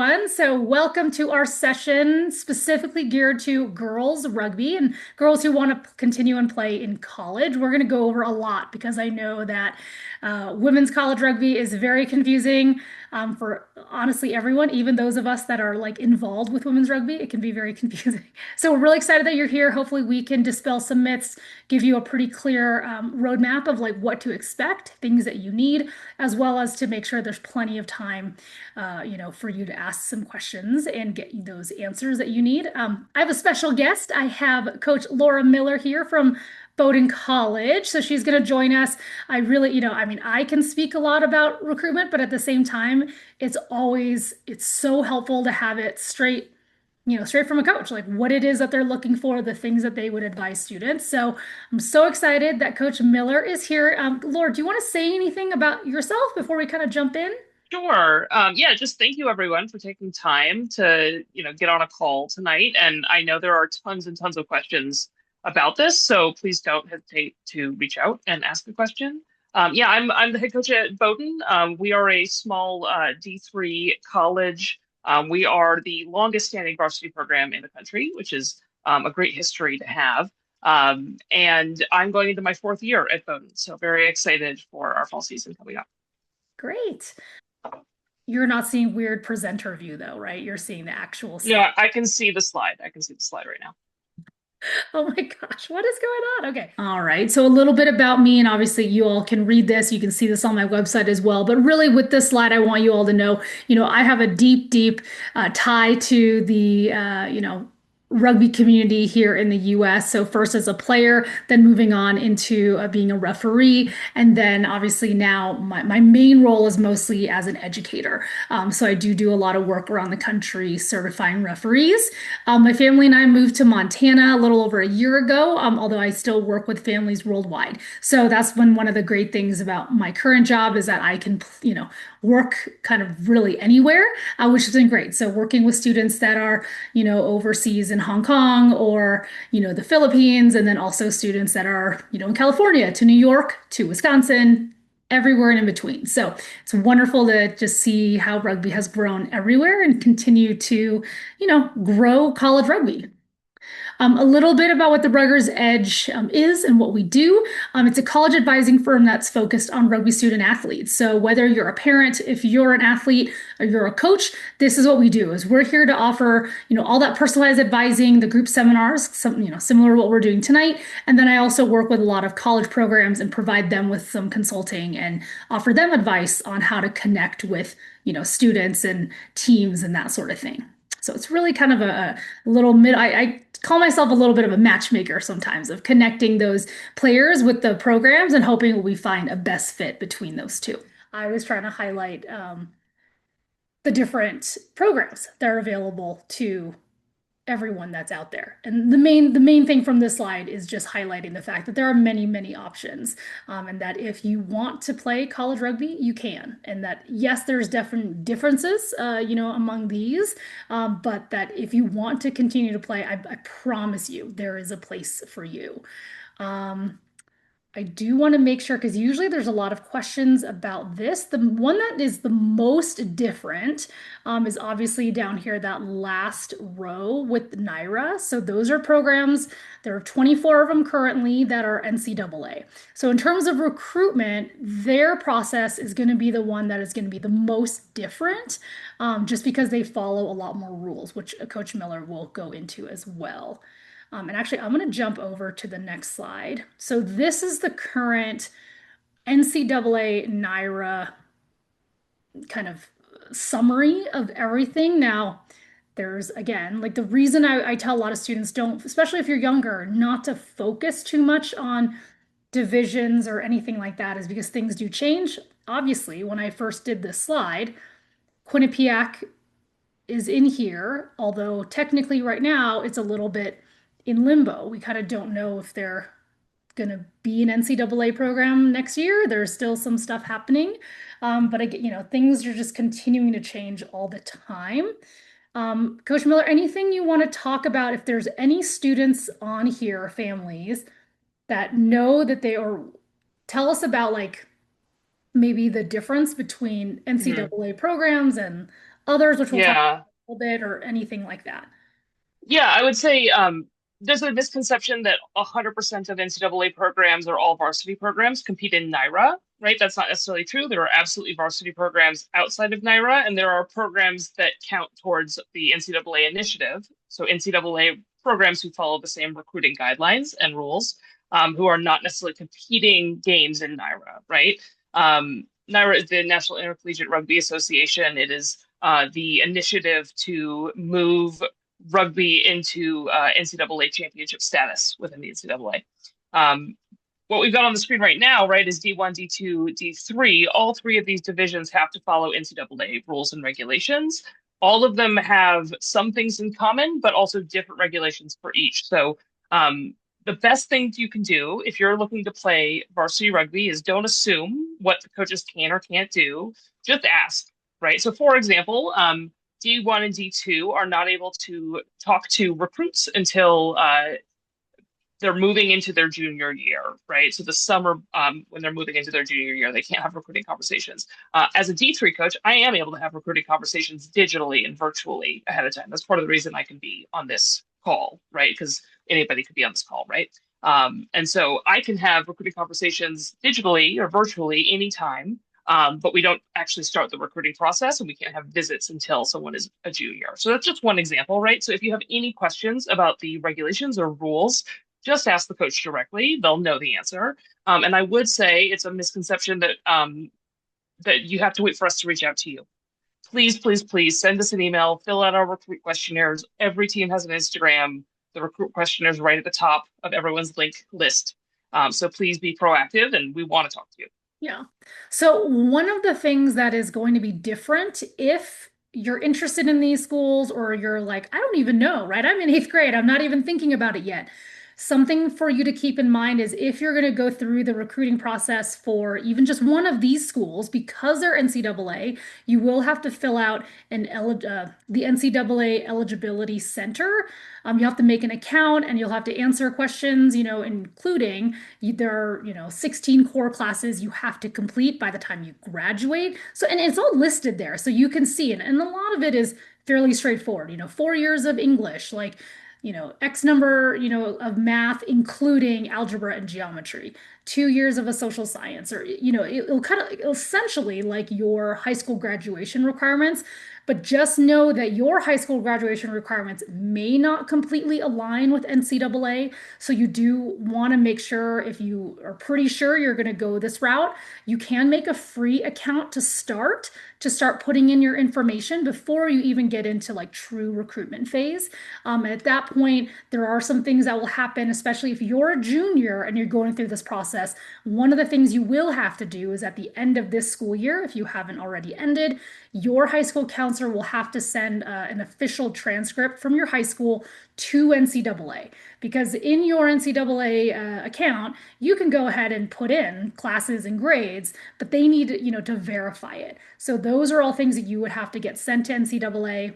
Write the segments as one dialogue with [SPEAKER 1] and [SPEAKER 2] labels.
[SPEAKER 1] everyone. So, welcome to our session specifically geared to girls rugby and girls who want to continue and play in college. We're going to go over a lot because I know that women's college rugby is very confusing for honestly everyone, even those of us that are like involved with women's rugby. It can be very confusing. So, we're really excited that you're here. Hopefully, we can dispel some myths, give you a pretty clear roadmap of like what to expect, things that you need, as well as to make sure there's plenty of time for you to ask some questions and get those answers that you need. I have a special guest. I have Coach Laura Miller here from Bowdoin College. So she's going to join us. I really, I can speak a lot about recruitment, but at the same time, it's so helpful to have it straight from a coach, like what it is that they're looking for, the things that they would advise students. So I'm so excited that Coach Miller is here. Laura, do you want to say anything about yourself before we kind of jump in?
[SPEAKER 2] Sure. Yeah, just thank you everyone for taking time to, get on a call tonight. And I know there are tons and tons of questions about this, so please don't hesitate to reach out and ask a question. Yeah, I'm the head coach at Bowdoin. We are a small D3 college. We are the longest standing varsity program in the country, which is a great history to have. And I'm going into my fourth year at Bowdoin, so very excited for our fall season coming up.
[SPEAKER 1] Great. You're not seeing weird presenter view though, right? You're seeing the actual slide.
[SPEAKER 2] Yeah, I can see the slide. I can see the slide right now.
[SPEAKER 1] Oh my gosh, what is going on? Okay. All right. So a little bit about me, and obviously you all can read this. You can see this on my website as well. But really, with this slide, I want you all to know, I have a deep tie to the, rugby community here in the US. So first as a player, then moving on into being a referee. And then obviously now my main role is mostly as an educator. So I do a lot of work around the country certifying referees. My family and I moved to Montana a little over a year ago, although I still work with families worldwide. So that's when one of the great things about my current job is that I can, work kind of really anywhere, which has been great. So working with students that are, overseas in Hong Kong or, the Philippines, and then also students that are, in California to New York to Wisconsin, everywhere and in between. So it's wonderful to just see how rugby has grown everywhere and continue to, grow college rugby. A little bit about what the Rutgers Edge is and what we do. It's a college advising firm that's focused on rugby student athletes. So whether you're a parent, if you're an athlete, or you're a coach, this is what we do. Is we're here to offer, all that personalized advising, the group seminars, similar to what we're doing tonight. And then I also work with a lot of college programs and provide them with some consulting and offer them advice on how to connect with, students and teams and that sort of thing. So it's really kind of a little mid. I call myself a little bit of a matchmaker sometimes of connecting those players with the programs and hoping we find a best fit between those two. I was trying to highlight the different programs that are available to everyone that's out there. And the main thing from this slide is just highlighting the fact that there are many options, and that if you want to play college rugby, you can. And that yes, there's different differences, among these, but that if you want to continue to play, I promise you there is a place for you. Um, I do want to make sure because usually there's a lot of questions about this. The one that is the most different is obviously down here, that last row with NYRA. So those are programs, there are 24 of them currently that are NCAA. So in terms of recruitment, their process is going to be the one that is going to be the most different, just because they follow a lot more rules, which Coach Miller will go into as well. And actually, I'm going to jump over to the next slide. So this is the current NCAA NYRA kind of summary of everything. Now, there's again, like the reason I tell a lot of students don't, especially if you're younger, not to focus too much on divisions or anything like that is because things do change. Obviously, when I first did this slide, Quinnipiac is in here, although technically right now it's a little bit in limbo. We kind of don't know if they're going to be an NCAA program next year. There's still some stuff happening. But again, things are just continuing to change all the time. Coach Miller, anything you want to talk about if there's any students on here, families that know that they are, tell us about like maybe the difference between
[SPEAKER 2] Mhm.
[SPEAKER 1] NCAA programs and others, which we'll talk
[SPEAKER 2] Yeah.
[SPEAKER 1] a little bit, or anything like that?
[SPEAKER 2] Yeah, I would say there's a misconception that 100% of NCAA programs or all varsity programs compete in NYRA, right? That's not necessarily true. There are absolutely varsity programs outside of NYRA, and there are programs that count towards the NCAA initiative. So NCAA programs who follow the same recruiting guidelines and rules, who are not necessarily competing games in NYRA, right? NYRA is the National Intercollegiate Rugby Association. It is the initiative to move rugby into NCAA championship status within the NCAA. What we've got on the screen right now, right, is D1, D2, D3. All three of these divisions have to follow NCAA rules and regulations. All of them have some things in common, but also different regulations for each. So the best thing you can do if you're looking to play varsity rugby is don't assume what the coaches can or can't do. Just ask, right? So, for example, D1 and D2 are not able to talk to recruits until they're moving into their junior year, right? So the summer, when they're moving into their junior year, they can't have recruiting conversations. As a D3 coach, I am able to have recruiting conversations digitally and virtually ahead of time. That's part of the reason I can be on this call, right? Because anybody could be on this call, right? And so I can have recruiting conversations digitally or virtually anytime, but we don't actually start the recruiting process and we can't have visits until someone is a junior. So that's just one example, right? So if you have any questions about the regulations or rules, just ask the coach directly. They'll know the answer. And I would say it's a misconception that that you have to wait for us to reach out to you. Please, please, please send us an email, fill out our recruit questionnaires. Every team has an Instagram. The recruit questionnaire is right at the top of everyone's link list. So please be proactive and we want to talk to you.
[SPEAKER 1] Yeah. So one of the things that is going to be different if you're interested in these schools or you're like, I don't even know, right? I'm in eighth grade. I'm not even thinking about it yet. Something for you to keep in mind is if you're going to go through the recruiting process for even just one of these schools, because they're NCAA, you will have to fill out the NCAA Eligibility Center. You have to make an account and you'll have to answer questions, including there are 16 core classes you have to complete by the time you graduate. So, and it's all listed there so you can see it, and a lot of it is fairly straightforward. 4 years of English, like X number of math, including algebra and geometry, 2 years of a social science, or it'll kind of essentially like your high school graduation requirements. But just know that your high school graduation requirements may not completely align with NCAA. So you do want to make sure, if you are pretty sure you're going to go this route, you can make a free account to start putting in your information before you even get into like true recruitment phase. At that point, there are some things that will happen, especially if you're a junior and you're going through this process. One of the things you will have to do is at the end of this school year, if you haven't already ended, your high school counselor will have to send an official transcript from your high school to NCAA, because in your NCAA account, you can go ahead and put in classes and grades, but they need, to verify it. So those are all things that you would have to get sent to NCAA.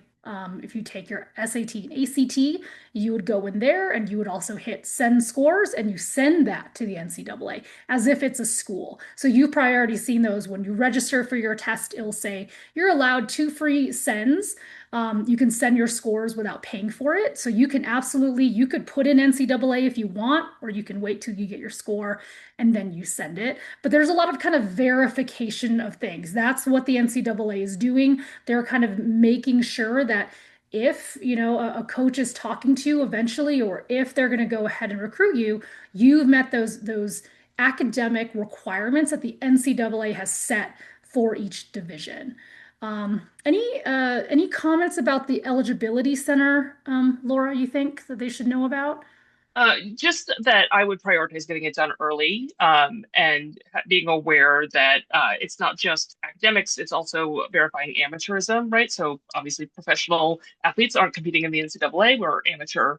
[SPEAKER 1] If you take your SAT and ACT, you would go in there and you would also hit send scores and you send that to the NCAA as if it's a school. So you've probably already seen those when you register for your test. It'll say you're allowed 2 free sends. You can send your scores without paying for it. So you could put in NCAA if you want, or you can wait till you get your score and then you send it. But there's a lot of kind of verification of things. That's what the NCAA is doing. They're kind of making sure that if, a coach is talking to you eventually, or if they're going to go ahead and recruit you, you've met those academic requirements that the NCAA has set for each division. Any comments about the eligibility center, Laura, you think that they should know about?
[SPEAKER 2] Just that I would prioritize getting it done early, and being aware that it's not just academics, it's also verifying amateurism, right? So obviously professional athletes aren't competing in the NCAA, we're amateur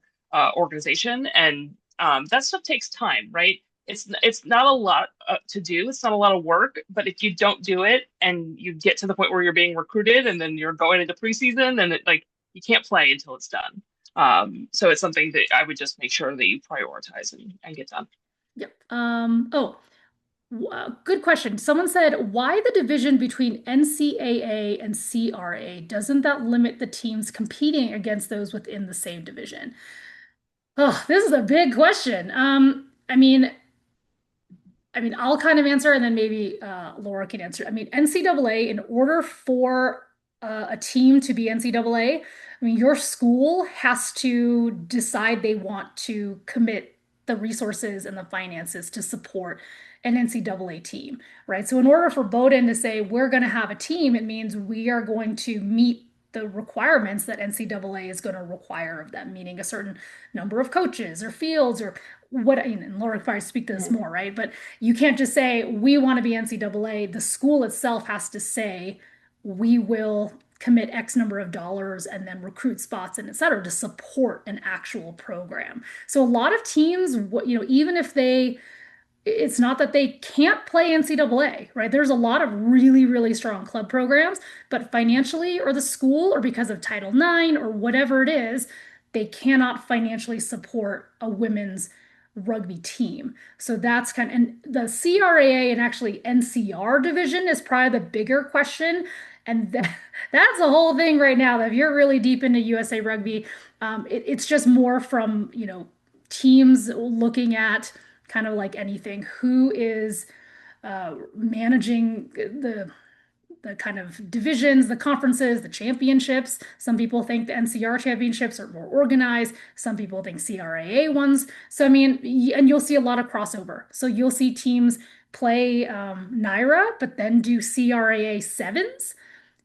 [SPEAKER 2] organization, and that stuff takes time, right? It's not a lot to do. It's not a lot of work, but if you don't do it and you get to the point where you're being recruited and then you're going into preseason, and you can't play until it's done. So it's something that I would just make sure that you prioritize and get done.
[SPEAKER 1] Yep. Oh, Good question. Someone said, why the division between NCAA and CRA? Doesn't that limit the teams competing against those within the same division? Oh, this is a big question. I mean, I'll kind of answer and then maybe Laura can answer. I mean, NCAA, in order for a team to be NCAA, I mean, your school has to decide they want to commit the resources and the finances to support an NCAA team, right? So, in order for Bowdoin to say we're going to have a team, it means we are going to meet the requirements that NCAA is going to require of them, meaning a certain number of coaches or fields or what, and Laura can probably speak to this more, right? But you can't just say, we want to be NCAA. The school itself has to say, we will commit X number of dollars and then recruit spots and et cetera to support an actual program. So a lot of teams, even if it's not that they can't play NCAA, right? There's a lot of really, really strong club programs, but financially or the school or because of Title IX or whatever it is, they cannot financially support a women's rugby team. So that's and the CRAA and actually NCR division is probably the bigger question. And that's a whole thing right now. That if you're really deep into USA Rugby, it's just more from, teams looking at kind of like anything, who is managing the kind of divisions, the conferences, the championships. Some people think the NCR championships are more organized. Some people think CRAA ones. So, I mean, and you'll see a lot of crossover. So you'll see teams play NYRA, but then do CRAA sevens.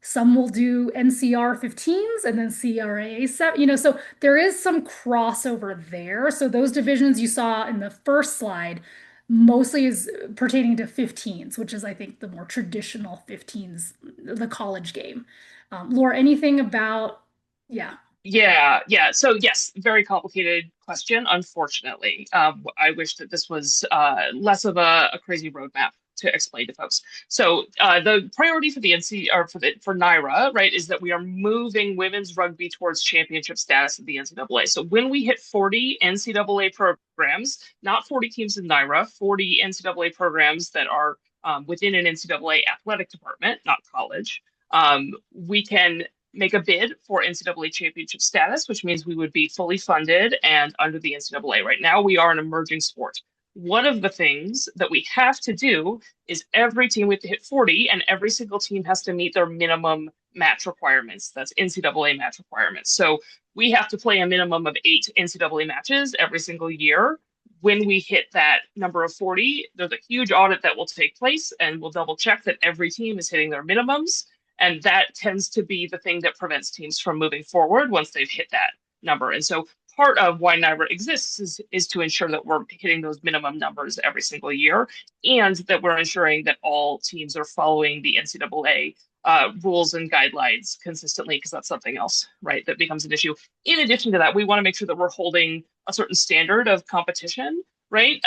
[SPEAKER 1] Some will do NCR 15s and then CRAA 7, so there is some crossover there. So those divisions you saw in the first slide mostly is pertaining to 15s, which is, I think, the more traditional 15s, the college game. Laura, anything about, yeah.
[SPEAKER 2] Yeah. So yes, very complicated question, unfortunately. I wish that this was less of a crazy roadmap to explain to folks. So the priority for the NC or for NYRA, right, is that we are moving women's rugby towards championship status at the NCAA. So when we hit 40 NCAA programs, not 40 teams in NYRA, 40 NCAA programs that are within an NCAA athletic department, not college, we can make a bid for NCAA championship status, which means we would be fully funded and under the NCAA. Right now, we are an emerging sport. One of the things that we have to do is every team we have to hit 40, and every single team has to meet their minimum match requirements. That's NCAA match requirements. So we have to play a minimum of 8 NCAA matches every single year. When we hit that number of 40, there's a huge audit that will take place, and we'll double check that every team is hitting their minimums. And that tends to be the thing that prevents teams from moving forward once they've hit that number. And so part of why NYRA exists is to ensure that we're hitting those minimum numbers every single year and that we're ensuring that all teams are following the NCAA rules and guidelines consistently, because that's something else, right, that becomes an issue. In addition to that, we want to make sure that we're holding a certain standard of competition, right?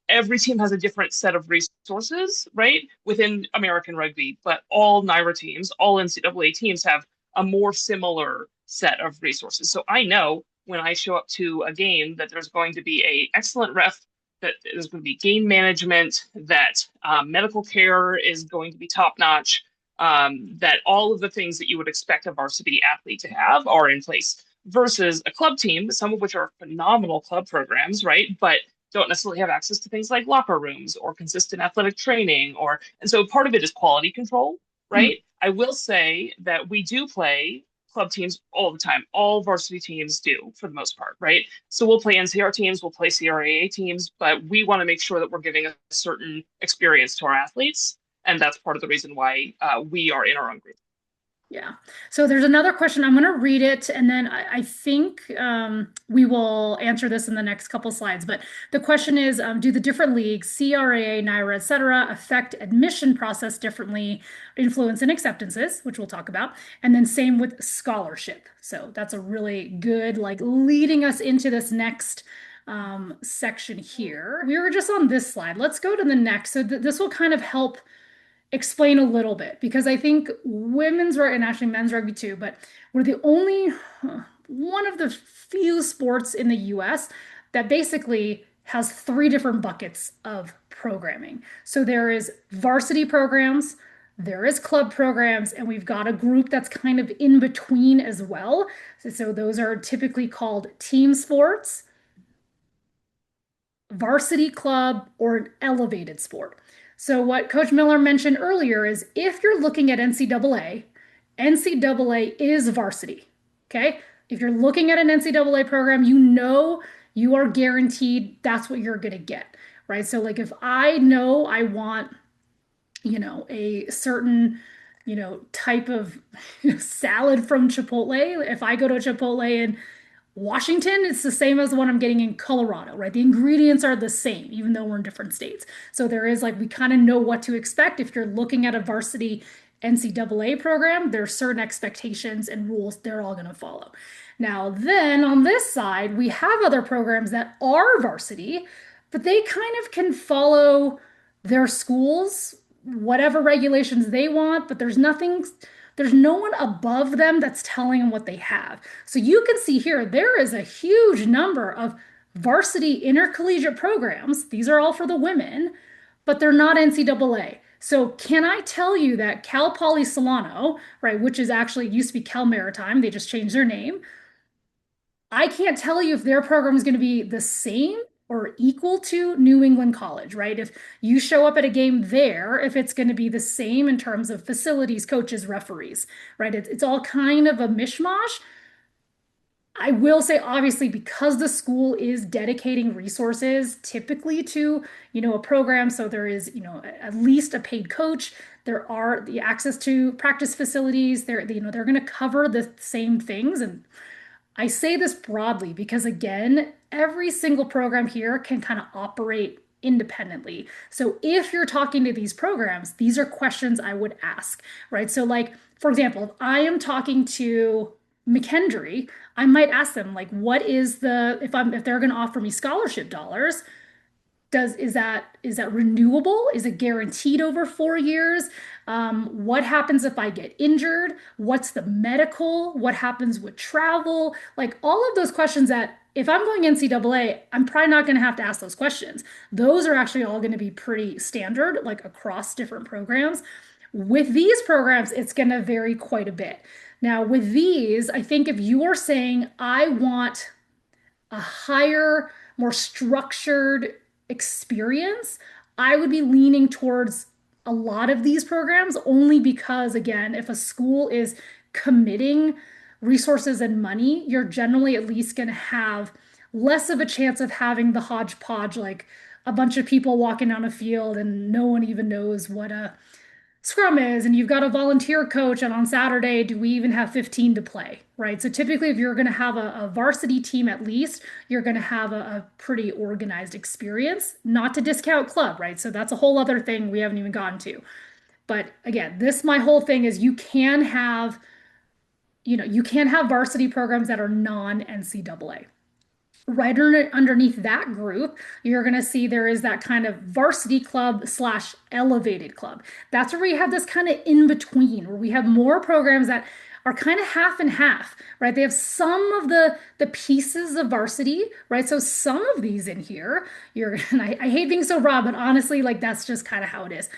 [SPEAKER 2] Every team has a different set of resources, right, within American rugby, but all NYRA teams, all NCAA teams have a more similar set of resources. So I know when I show up to a game that there's going to be an excellent ref, that there's going to be game management, that medical care is going to be top notch, that all of the things that you would expect a varsity athlete to have are in place versus a club team, some of which are phenomenal club programs, right? But don't necessarily have access to things like locker rooms or consistent athletic training, and so part of it is quality control,
[SPEAKER 1] Mm.
[SPEAKER 2] right? I will say that we do play club teams all the time. All varsity teams do for the most part, right? So we'll play NCR teams, we'll play CRAA teams, but we want to make sure that we're giving a certain experience to our athletes. And that's part of the reason why we are in our own group.
[SPEAKER 1] Yeah. So there's another question. I'm going to read it, and then I think we will answer this in the next couple slides. But the question is, do the different leagues, CRAA, NYRA, et cetera, affect admission process differently, influence and acceptances, which we'll talk about, and then same with scholarship. So that's a really good, like, leading us into this next section here. We were just on this slide. Let's go to the next. So this will kind of help explain a little bit, because I think women's rugby and actually men's rugby too, but we're the only one of the few sports in the US that basically has three different buckets of programming. So there is varsity programs, there is club programs, and we've got a group that's kind of in between as well. So those are typically called team sports, varsity club, or an elevated sport. So what Coach Miller mentioned earlier is if you're looking at NCAA, NCAA is varsity. Okay. If you're looking at an NCAA program, you know you are guaranteed that's what you're going to get. Right. So, like, if I know I want, a certain, type of salad from Chipotle, if I go to Chipotle in Washington, it's the same as the one I'm getting in Colorado, right? The ingredients are the same, even though we're in different states. So there is like, we kind of know what to expect. If you're looking at a varsity NCAA program, there are certain expectations and rules they're all going to follow. Now, then on this side, we have other programs that are varsity, but they kind of can follow their schools, whatever regulations they want, but there's no one above them that's telling them what they have. So you can see here, there is a huge number of varsity intercollegiate programs. These are all for the women, but they're not NCAA. So can I tell you that Cal Poly Solano, right, which is actually used to be Cal Maritime, they just changed their name. I can't tell you if their program is going to be the same or equal to New England College, right? If you show up at a game there, if it's going to be the same in terms of facilities, coaches, referees, right? It's all kind of a mishmash. I will say, obviously, because the school is dedicating resources typically to, a program, so there is, at least a paid coach. There are the access to practice facilities. They're going to cover the same things. And I say this broadly because, again, every single program here can kind of operate independently. So if you're talking to these programs, these are questions I would ask, right? So, like, for example, if I am talking to McKendree, I might ask them, like, what is if they're going to offer me scholarship dollars, is that renewable? Is it guaranteed over 4 years? What happens if I get injured? What's the medical? What happens with travel? Like all of those questions that if I'm going NCAA, I'm probably not going to have to ask those questions. Those are actually all going to be pretty standard, like across different programs. With these programs, it's going to vary quite a bit. Now, with these, I think if you are saying, I want a higher, more structured experience, I would be leaning towards a lot of these programs only because, again, if a school is committing resources and money, you're generally at least going to have less of a chance of having the hodgepodge, like a bunch of people walking down a field and no one even knows what a scrum is, and you've got a volunteer coach, and on Saturday, do we even have 15 to play, right? So typically, if you're going to have a varsity team at least, you're going to have a pretty organized experience, not to discount club, right? So that's a whole other thing we haven't even gotten to. But again, my whole thing is you can have varsity programs that are non-NCAA. Right underneath that group, you're going to see there is that kind of varsity club slash elevated club. That's where we have this kind of in between, where we have more programs that are kind of half and half, right? They have some of the pieces of varsity, right? So some of these in here, and I hate being so broad, but honestly, like that's just kind of how it is.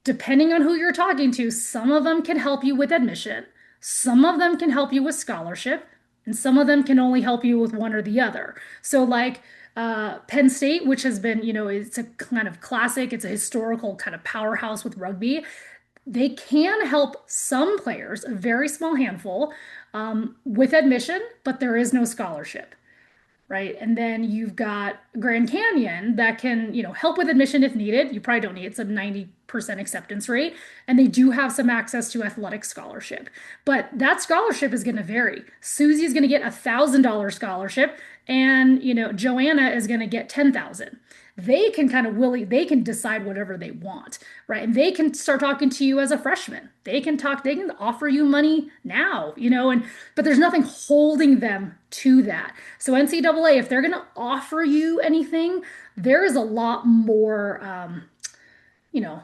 [SPEAKER 1] Depending on who you're talking to, some of them can help you with admission, some of them can help you with scholarship, and some of them can only help you with one or the other. So, like Penn State, which has been, it's a kind of classic, it's a historical kind of powerhouse with rugby. They can help some players, a very small handful, with admission, but there is no scholarship, right? And then you've got Grand Canyon that can, help with admission if needed. You probably don't need it. It's a 90% acceptance rate. And they do have some access to athletic scholarship. But that scholarship is going to vary. Susie is going to get $1,000 scholarship and, Joanna is going to get 10,000. They can kind of they can decide whatever they want, right? And they can start talking to you as a freshman. They can offer you money now, but there's nothing holding them to that. So NCAA, if they're going to offer you anything, there is a lot more, you know,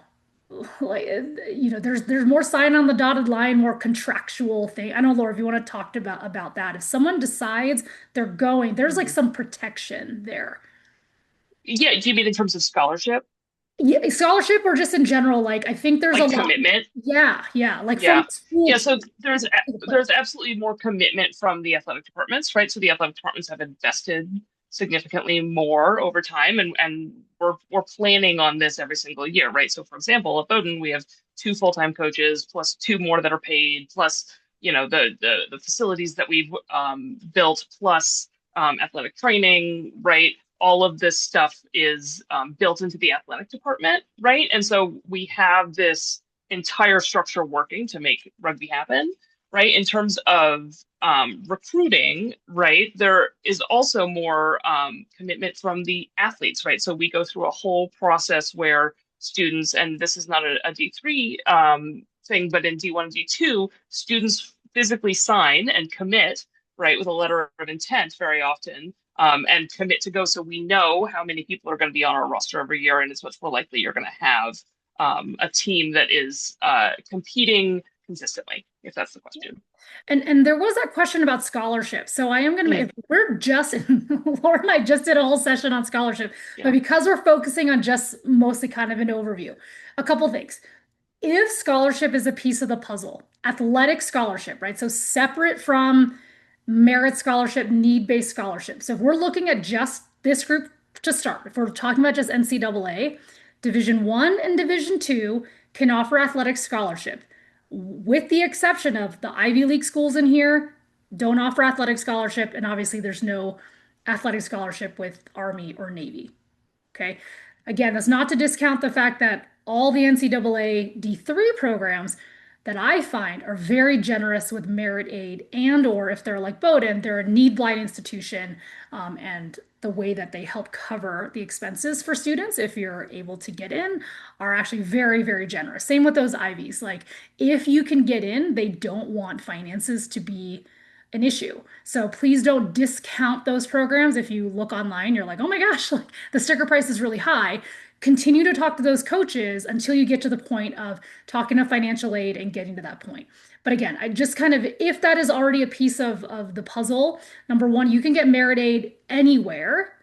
[SPEAKER 1] there's more sign on the dotted line, more contractual thing. I don't know, Laura, if you want to talk about that. If someone decides they're going, there's like
[SPEAKER 2] Mhm.
[SPEAKER 1] some protection there.
[SPEAKER 2] Yeah, do you mean in terms of scholarship?
[SPEAKER 1] Yeah, scholarship or just in general, like I think there's a
[SPEAKER 2] Like
[SPEAKER 1] lot.
[SPEAKER 2] commitment?
[SPEAKER 1] Yeah, yeah, like from
[SPEAKER 2] Yeah.
[SPEAKER 1] the school
[SPEAKER 2] Yeah,
[SPEAKER 1] to
[SPEAKER 2] so there's
[SPEAKER 1] the player.
[SPEAKER 2] there's absolutely more commitment from the athletic departments, right? So the athletic departments have invested significantly more over time, and we're planning on this every single year, right? So for example, at Bowdoin, we have two full-time coaches plus two more that are paid, plus the facilities that we've built, plus athletic training, right? All of this stuff is built into the athletic department, right? And so we have this entire structure working to make rugby happen, right? In terms of recruiting, right, there is also more commitment from the athletes, right? So we go through a whole process where students, and this is not a D3 thing, but in D1 and D2, students physically sign and commit, right, with a letter of intent very often. And commit to go so we know how many people are going to be on our roster every year, and it's much more likely you're going to have a team that is competing consistently, if that's the question.
[SPEAKER 1] And there was that question about scholarship. So I am going to
[SPEAKER 2] Mm,
[SPEAKER 1] make, we're just, Laura and I just did a whole session on scholarship, but
[SPEAKER 2] yeah.
[SPEAKER 1] because we're focusing on just mostly kind of an overview, a couple things. If scholarship is a piece of the puzzle, athletic scholarship, right? So separate from merit scholarship, need-based scholarship. So if we're looking at just this group to start, if we're talking about just NCAA, Division One and Division Two can offer athletic scholarship, with the exception of the Ivy League schools in here don't offer athletic scholarship, and obviously there's no athletic scholarship with Army or Navy. Okay. Again, that's not to discount the fact that all the NCAA D3 programs that I find are very generous with merit aid, and or if they're like Bowdoin, they're a need blind institution, and the way that they help cover the expenses for students if you're able to get in are actually very, very generous. Same with those Ivies. Like if you can get in, they don't want finances to be an issue. So please don't discount those programs. If you look online, you're like, oh my gosh, like the sticker price is really high. Continue to talk to those coaches until you get to the point of talking to financial aid and getting to that point. But again, I just kind of, if that is already a piece of the puzzle, number one, you can get merit aid anywhere,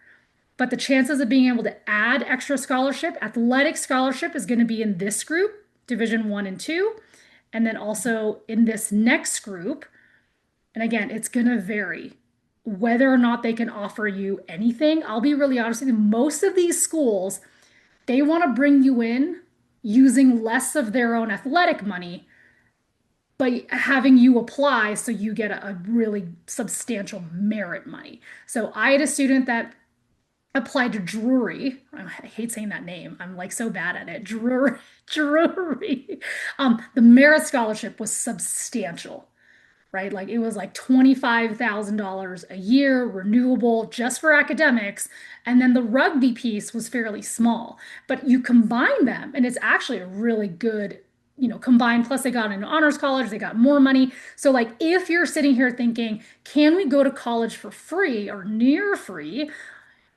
[SPEAKER 1] but the chances of being able to add extra scholarship, athletic scholarship is going to be in this group, Division One and Two, and then also in this next group, and again, it's going to vary whether or not they can offer you anything. I'll be really honest with you. Most of these schools, they want to bring you in using less of their own athletic money, but having you apply so you get a really substantial merit money. So I had a student that applied to Drury. I hate saying that name. I'm like so bad at it. Drury, Drury. The merit scholarship was substantial, right? Like it was like $25,000 a year, renewable just for academics. And then the rugby piece was fairly small, but you combine them and it's actually a really good, combined. Plus they got into honors college, they got more money. So like if you're sitting here thinking, can we go to college for free or near free?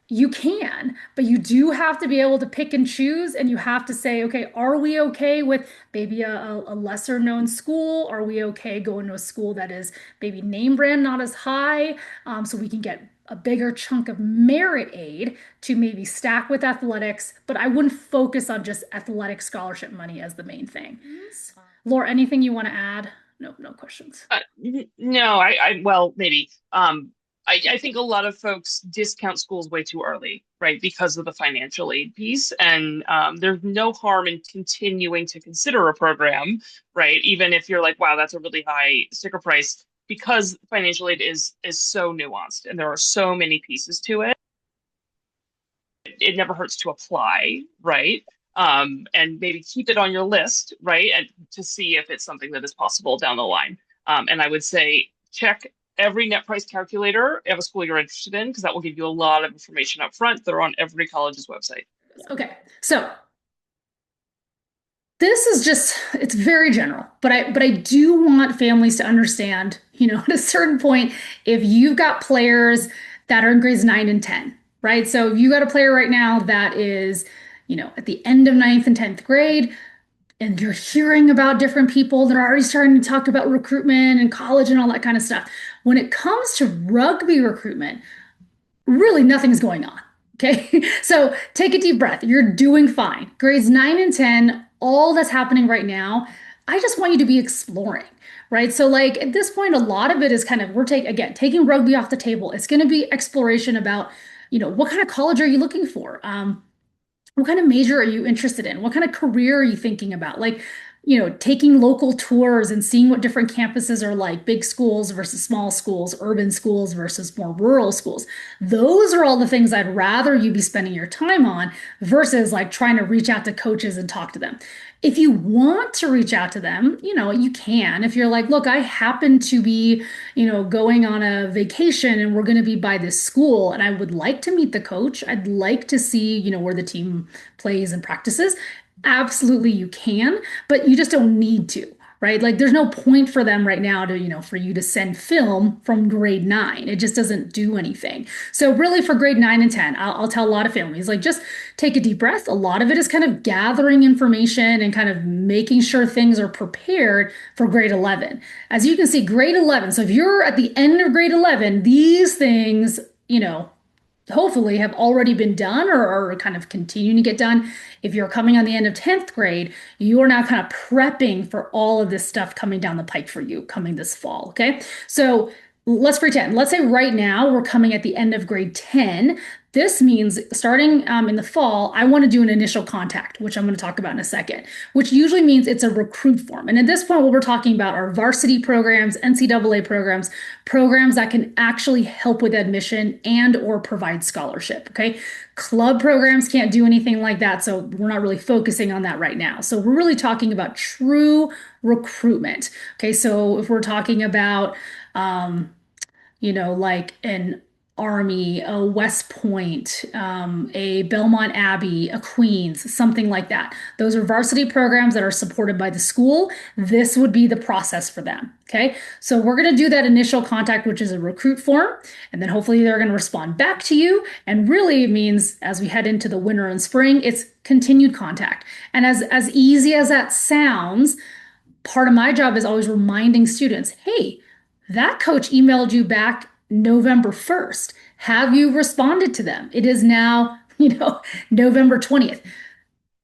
[SPEAKER 1] You can, but you do have to be able to pick and choose, and you have to say, okay, are we okay with maybe a lesser known school? Are we okay going to a school that is maybe name brand not as high, so we can get a bigger chunk of merit aid to maybe stack with athletics, but I wouldn't focus on just athletic scholarship money as the main thing. Laura, anything you want to add? No, no questions.
[SPEAKER 2] No, well, maybe. I think a lot of folks discount schools way too early, right, because of the financial aid piece. And there's no harm in continuing to consider a program, right, even if you're like, wow, that's a really high sticker price, because financial aid is so nuanced and there are so many pieces to it. It never hurts to apply, right? And maybe keep it on your list, right? And to see if it's something that is possible down the line. And I would say check every net price calculator of a school you're interested in, because that will give you a lot of information up front. They're on every college's website.
[SPEAKER 1] Okay, so this is just, it's very general, but I do want families to understand, at a certain point, if you've got players that are in grades 9 and 10, right? So if you got a player right now that is, at the end of ninth and 10th grade, and you're hearing about different people that are already starting to talk about recruitment and college and all that kind of stuff. When it comes to rugby recruitment, really nothing's going on. Okay. So take a deep breath. You're doing fine. Grades 9 and 10, all that's happening right now, I just want you to be exploring, right? So, like at this point, a lot of it is kind of, we're taking, again, taking rugby off the table. It's going to be exploration about, what kind of college are you looking for? What kind of major are you interested in? What kind of career are you thinking about? Like, taking local tours and seeing what different campuses are like, big schools versus small schools, urban schools versus more rural schools. Those are all the things I'd rather you be spending your time on versus like trying to reach out to coaches and talk to them. If you want to reach out to them, you can. If you're like, look, I happen to be, going on a vacation and we're going to be by this school and I would like to meet the coach. I'd like to see, where the team plays and practices. Absolutely, you can, but you just don't need to, right? Like, there's no point for them right now to, for you to send film from grade 9. It just doesn't do anything. So, really, for grade 9 and 10, I'll tell a lot of families, like, just take a deep breath. A lot of it is kind of gathering information and kind of making sure things are prepared for grade 11. As you can see, grade 11. So, if you're at the end of grade 11, these things, hopefully have already been done or are kind of continuing to get done. If you're coming on the end of 10th grade, you are now kind of prepping for all of this stuff coming down the pike for you coming this fall. Okay. So let's pretend, let's say right now we're coming at the end of grade 10. This means starting in the fall, I want to do an initial contact, which I'm going to talk about in a second, which usually means it's a recruit form. And at this point, what we're talking about are varsity programs, NCAA programs, programs that can actually help with admission and or provide scholarship. Okay. Club programs can't do anything like that. So we're not really focusing on that right now. So we're really talking about true recruitment. Okay. So if we're talking about, like an Army, a West Point, a Belmont Abbey, a Queens, something like that. Those are varsity programs that are supported by the school. This would be the process for them. Okay. So we're going to do that initial contact, which is a recruit form. And then hopefully they're going to respond back to you. And really it means as we head into the winter and spring, it's continued contact. And as easy as that sounds, part of my job is always reminding students, hey, that coach emailed you back November 1st. Have you responded to them? It is now, November 20th.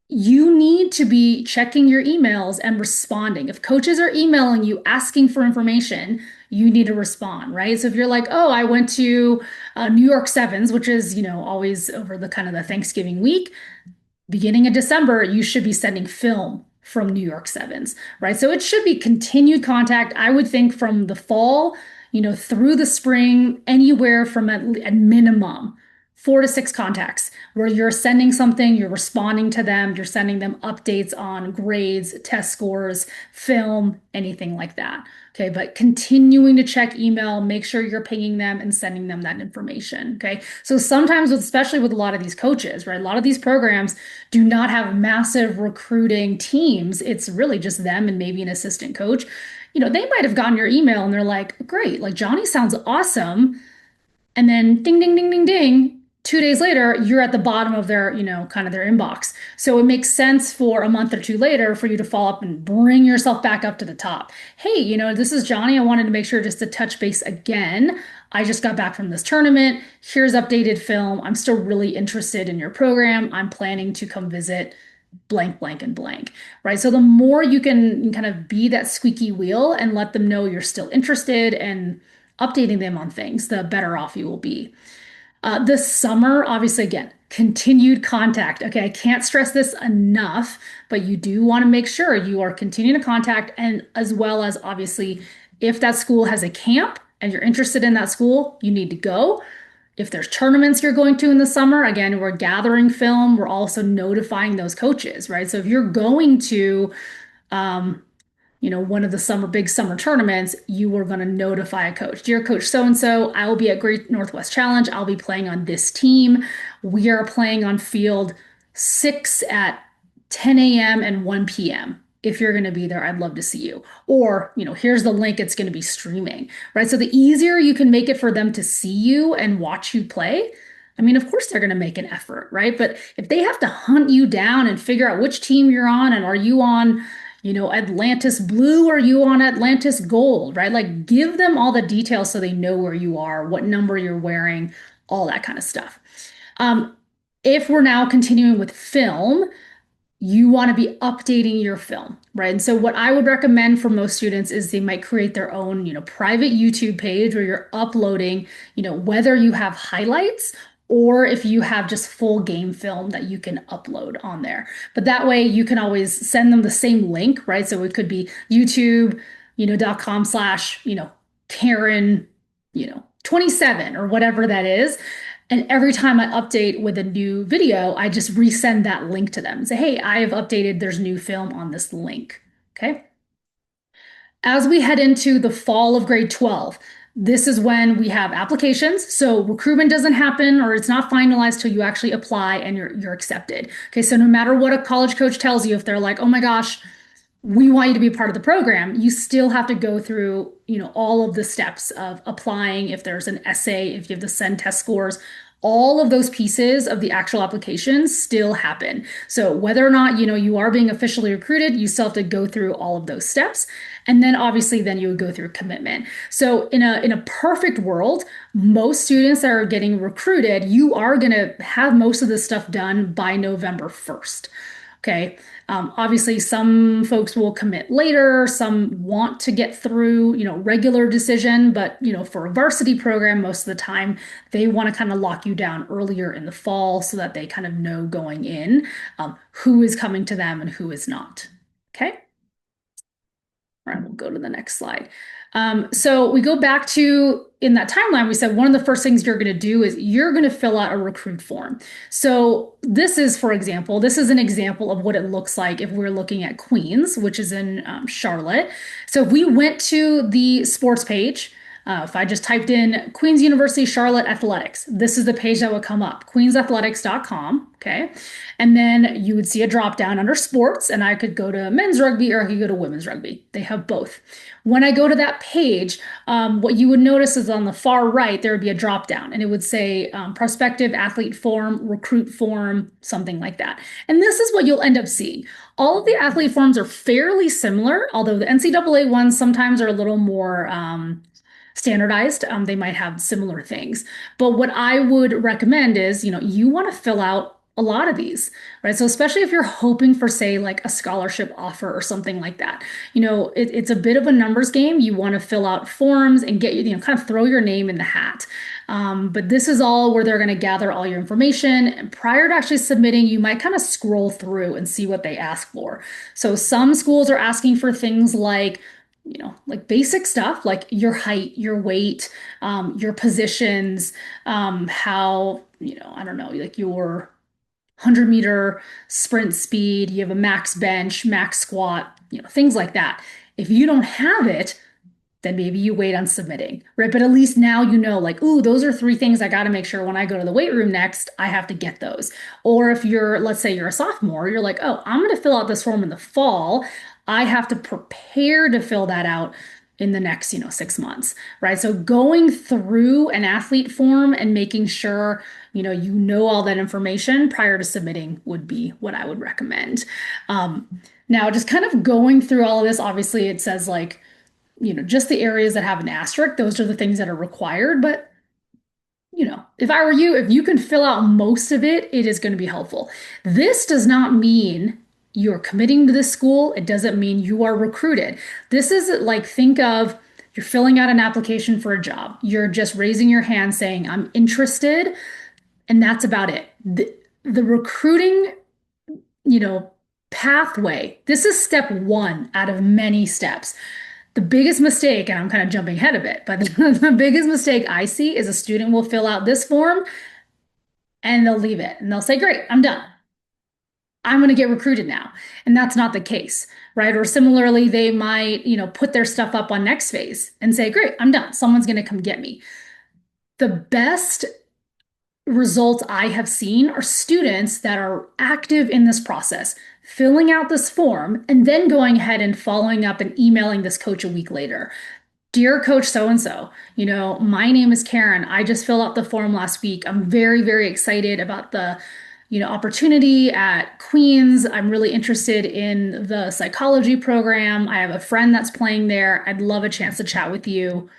[SPEAKER 1] You need to be checking your emails and responding. If coaches are emailing you asking for information, you need to respond, right? So if you're like, oh, I went to New York Sevens, which is, always over the kind of the Thanksgiving week, beginning of December, you should be sending film from New York Sevens, right? So it should be continued contact. I would think from the fall, through the spring, anywhere from at minimum 4 to 6 contacts where you're sending something, you're responding to them, you're sending them updates on grades, test scores, film, anything like that. Okay, but continuing to check email, make sure you're pinging them and sending them that information. Okay, so sometimes, especially with a lot of these coaches, right? A lot of these programs do not have massive recruiting teams. It's really just them and maybe an assistant coach. They might have gotten your email and they're like, great, like Johnny sounds awesome. And then ding, ding, ding, ding, ding. 2 days later, you're at the bottom of their, kind of their inbox. So it makes sense for a month or two later for you to follow up and bring yourself back up to the top. Hey, this is Johnny. I wanted to make sure just to touch base again. I just got back from this tournament. Here's updated film. I'm still really interested in your program. I'm planning to come visit blank, blank, and blank, right? So the more you can kind of be that squeaky wheel and let them know you're still interested and updating them on things, the better off you will be. This summer, obviously, again, continued contact. Okay, I can't stress this enough, but you do want to make sure you are continuing to contact, and as well as obviously, if that school has a camp and you're interested in that school, you need to go. If there's tournaments you're going to in the summer, again, we're gathering film. We're also notifying those coaches, right? So if you're going to, um, one of the big summer tournaments, you are going to notify a coach. Dear Coach so and so, I will be at Great Northwest Challenge. I'll be playing on this team. We are playing on field 6 at 10 a.m. and 1 p.m. If you're going to be there, I'd love to see you. Or, here's the link, it's going to be streaming, right? So the easier you can make it for them to see you and watch you play, I mean, of course they're going to make an effort, right? But if they have to hunt you down and figure out which team you're on and are you on, Atlantis Blue or are you on Atlantis Gold, right? Like give them all the details so they know where you are, what number you're wearing, all that kind of stuff. If we're now continuing with film, you want to be updating your film, right? And so what I would recommend for most students is they might create their own, private YouTube page where you're uploading, whether you have highlights or if you have just full game film that you can upload on there. But that way you can always send them the same link, right? So it could be YouTube, .com slash, Karen, 27 or whatever that is. And every time I update with a new video, I just resend that link to them and say, hey, I have updated, there's new film on this link. Okay. As we head into the fall of grade 12, this is when we have applications. So recruitment doesn't happen or it's not finalized till you actually apply and you're accepted. Okay. So no matter what a college coach tells you, if they're like, oh my gosh, we want you to be part of the program, you still have to go through, all of the steps of applying. If there's an essay, if you have to send test scores, all of those pieces of the actual application still happen. So whether or not, you are being officially recruited, you still have to go through all of those steps. And then obviously then you would go through commitment. So in a perfect world, most students that are getting recruited, you are going to have most of this stuff done by November 1st. Okay. Obviously, some folks will commit later. Some want to get through, regular decision, but for a varsity program, most of the time they want to kind of lock you down earlier in the fall so that they kind of know going in who is coming to them and who is not. Okay. All right, we'll go to the next slide. So we go back to in that timeline, we said one of the first things you're going to do is you're going to fill out a recruit form. So this is, for example, this is an example of what it looks like if we're looking at Queens, which is in Charlotte. So if we went to the sports page, if I just typed in Queens University Charlotte Athletics, this is the page that would come up, queensathletics.com. Okay. And then you would see a drop down under sports, and I could go to men's rugby or I could go to women's rugby. They have both. When I go to that page, what you would notice is on the far right, there would be a drop down and it would say prospective athlete form, recruit form, something like that. And this is what you'll end up seeing. All of the athlete forms are fairly similar, although the NCAA ones sometimes are a little more standardized. They might have similar things. But what I would recommend is, you want to fill out a lot of these, right? So especially if you're hoping for, say, like a scholarship offer or something like that, it's a bit of a numbers game. You want to fill out forms and get, kind of throw your name in the hat. But this is all where they're going to gather all your information. And prior to actually submitting, you might kind of scroll through and see what they ask for. So some schools are asking for things like, like basic stuff like your height, your weight, your positions, how, I don't know, like your 100-meter sprint speed, you have a max bench, max squat, things like that. If you don't have it, then maybe you wait on submitting, right? But at least now like, ooh, those are 3 things I got to make sure when I go to the weight room next, I have to get those. Or if let's say you're a sophomore, you're like, oh, I'm going to fill out this form in the fall. I have to prepare to fill that out in the next, 6 months, right? So going through an athlete form and making sure, you know all that information prior to submitting would be what I would recommend. Now, just kind of going through all of this, obviously it says like, just the areas that have an asterisk, those are the things that are required. But, if I were you, if you can fill out most of it, it is going to be helpful. This does not mean you're committing to this school. It doesn't mean you are recruited. This is like, think of you're filling out an application for a job. You're just raising your hand saying, I'm interested. And that's about it. The recruiting, pathway, this is step 1 out of many steps. The biggest mistake, and I'm kind of jumping ahead a bit, but the biggest mistake I see is a student will fill out this form and they'll leave it and they'll say, great, I'm done. I'm going to get recruited now. And that's not the case, right? Or similarly, they might, put their stuff up on Next Phase and say, great, I'm done. Someone's going to come get me. The best results I have seen are students that are active in this process, filling out this form, and then going ahead and following up and emailing this coach a week later. Dear Coach so-and-so, my name is Karen. I just filled out the form last week. I'm very, very excited about the opportunity at Queens. I'm really interested in the psychology program. I have a friend that's playing there. I'd love a chance to chat with you,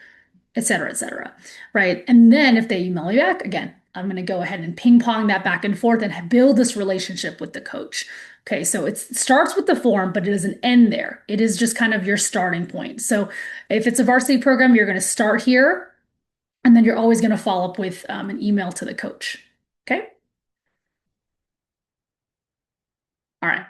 [SPEAKER 1] et cetera, right? And then if they email me back, again, I'm going to go ahead and ping pong that back and forth and build this relationship with the coach. Okay, so it starts with the form, but it doesn't end there. It is just kind of your starting point. So if it's a varsity program, you're going to start here, and then you're always going to follow up with an email to the coach. Okay. All right.